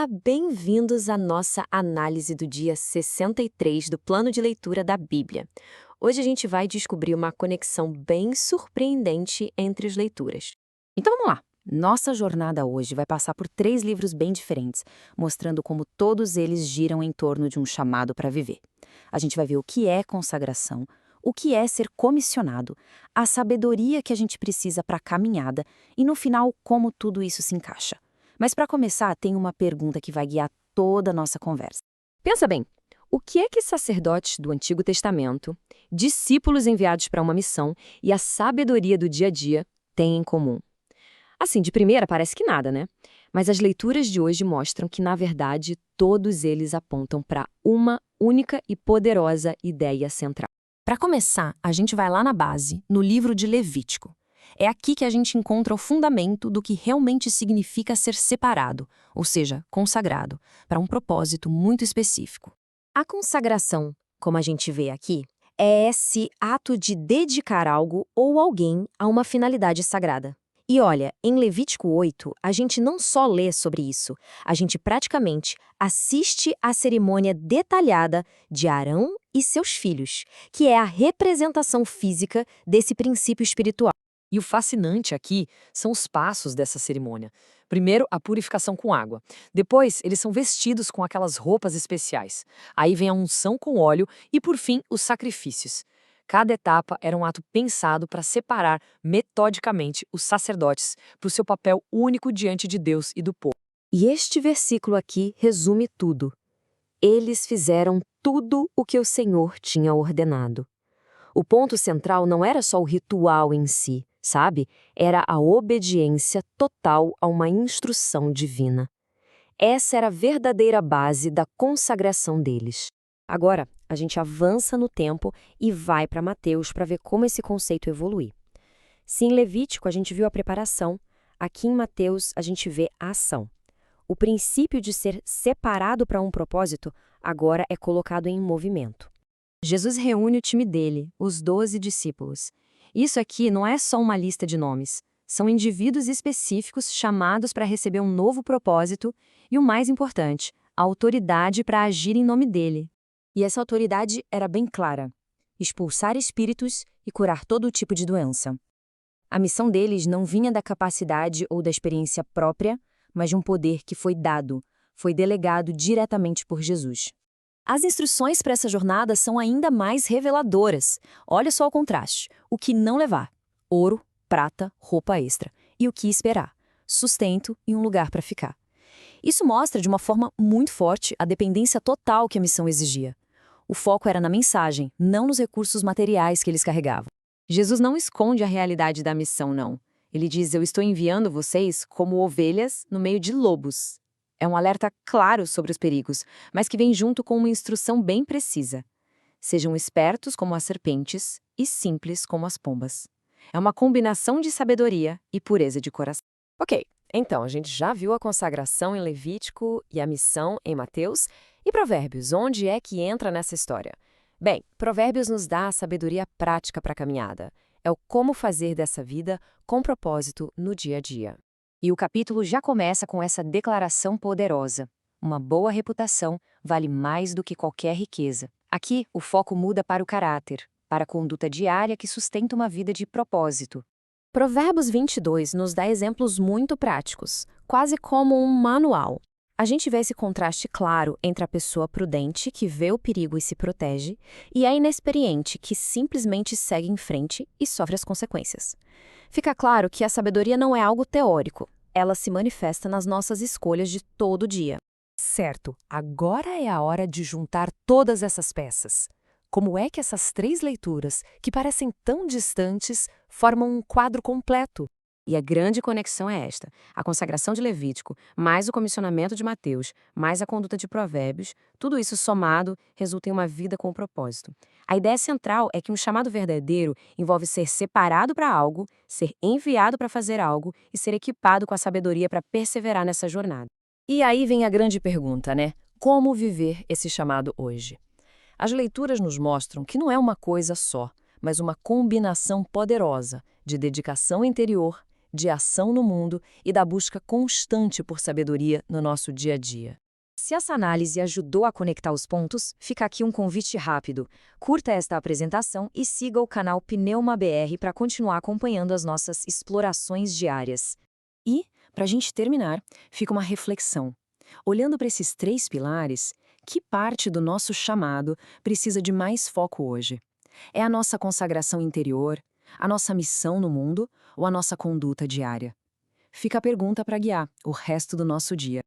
Olá, bem-vindos à nossa análise do dia 63 do plano de leitura da Bíblia. Hoje a gente vai descobrir uma conexão bem surpreendente entre as leituras. Então vamos lá. Nossa jornada hoje vai passar por 3 livros bem diferentes, mostrando como todos eles giram em torno de um chamado para viver. A gente vai ver o que é consagração, o que é ser comissionado, a sabedoria que a gente precisa para a caminhada e, no final, como tudo isso se encaixa. Mas para começar, tem uma pergunta que vai guiar toda a nossa conversa. Pensa bem, o que é que sacerdotes do Antigo Testamento, discípulos enviados para uma missão e a sabedoria do dia a dia têm em comum? Assim, de primeira parece que nada, né? Mas as leituras de hoje mostram que, na verdade, todos eles apontam para uma única e poderosa ideia central. Para começar, a gente vai lá na base, no livro de Levítico. É aqui que a gente encontra o fundamento do que realmente significa ser separado, ou seja, consagrado, para um propósito muito específico. A consagração, como a gente vê aqui, é esse ato de dedicar algo ou alguém a uma finalidade sagrada. E olha, em Levítico 8, a gente não só lê sobre isso, a gente praticamente assiste à cerimônia detalhada de Arão e seus filhos, que é a representação física desse princípio espiritual. E o fascinante aqui são os passos dessa cerimônia. Primeiro, a purificação com água. Depois, eles são vestidos com aquelas roupas especiais. Aí vem a unção com óleo e, por fim, os sacrifícios. Cada etapa era um ato pensado para separar metodicamente os sacerdotes para o seu papel único diante de Deus e do povo. E este versículo aqui resume tudo. Eles fizeram tudo o que o Senhor tinha ordenado. O ponto central não era só o ritual em si, sabe? Era a obediência total a uma instrução divina. Essa era a verdadeira base da consagração deles. Agora, a gente avança no tempo e vai para Mateus para ver como esse conceito evolui. Se em Levítico a gente viu a preparação, aqui em Mateus a gente vê a ação. O princípio de ser separado para um propósito agora é colocado em movimento. Jesus reúne o time dele, os 12 discípulos. Isso aqui não é só uma lista de nomes. São indivíduos específicos chamados para receber um novo propósito e, o mais importante, a autoridade para agir em nome dele. E essa autoridade era bem clara: expulsar espíritos e curar todo tipo de doença. A missão deles não vinha da capacidade ou da experiência própria, mas de um poder que foi dado, foi delegado diretamente por Jesus. As instruções para essa jornada são ainda mais reveladoras. Olha só o contraste. O que não levar: ouro, prata, roupa extra. E o que esperar: sustento e um lugar para ficar. Isso mostra de uma forma muito forte a dependência total que a missão exigia. O foco era na mensagem, não nos recursos materiais que eles carregavam. Jesus não esconde a realidade da missão, não. Ele diz: eu estou enviando vocês como ovelhas no meio de lobos. É um alerta claro sobre os perigos, mas que vem junto com uma instrução bem precisa. Sejam espertos como as serpentes e simples como as pombas. É uma combinação de sabedoria e pureza de coração. Ok, então a gente já viu a consagração em Levítico e a missão em Mateus. E Provérbios, onde é que entra nessa história? Bem, Provérbios nos dá a sabedoria prática para a caminhada. É o como fazer dessa vida com propósito no dia a dia. E o capítulo já começa com essa declaração poderosa: uma boa reputação vale mais do que qualquer riqueza. Aqui, o foco muda para o caráter, para a conduta diária que sustenta uma vida de propósito. Provérbios 22 nos dá exemplos muito práticos, quase como um manual. A gente vê esse contraste claro entre a pessoa prudente, que vê o perigo e se protege, e a inexperiente, que simplesmente segue em frente e sofre as consequências. Fica claro que a sabedoria não é algo teórico. Ela se manifesta nas nossas escolhas de todo dia. Certo, agora é a hora de juntar todas essas peças. Como é que essas 3 leituras, que parecem tão distantes, formam um quadro completo? E a grande conexão é esta: a consagração de Levítico, mais o comissionamento de Mateus, mais a conduta de Provérbios, tudo isso somado resulta em uma vida com propósito. A ideia central é que um chamado verdadeiro envolve ser separado para algo, ser enviado para fazer algo e ser equipado com a sabedoria para perseverar nessa jornada. E aí vem a grande pergunta, né? Como viver esse chamado hoje? As leituras nos mostram que não é uma coisa só, mas uma combinação poderosa de dedicação interior, de ação no mundo e da busca constante por sabedoria no nosso dia a dia. Se essa análise ajudou a conectar os pontos, fica aqui um convite rápido. Curta esta apresentação e siga o canal Pneuma BR para continuar acompanhando as nossas explorações diárias. E, para a gente terminar, fica uma reflexão. Olhando para esses 3 pilares, que parte do nosso chamado precisa de mais foco hoje? É a nossa consagração interior, a nossa missão no mundo ou a nossa conduta diária? Fica a pergunta para guiar o resto do nosso dia.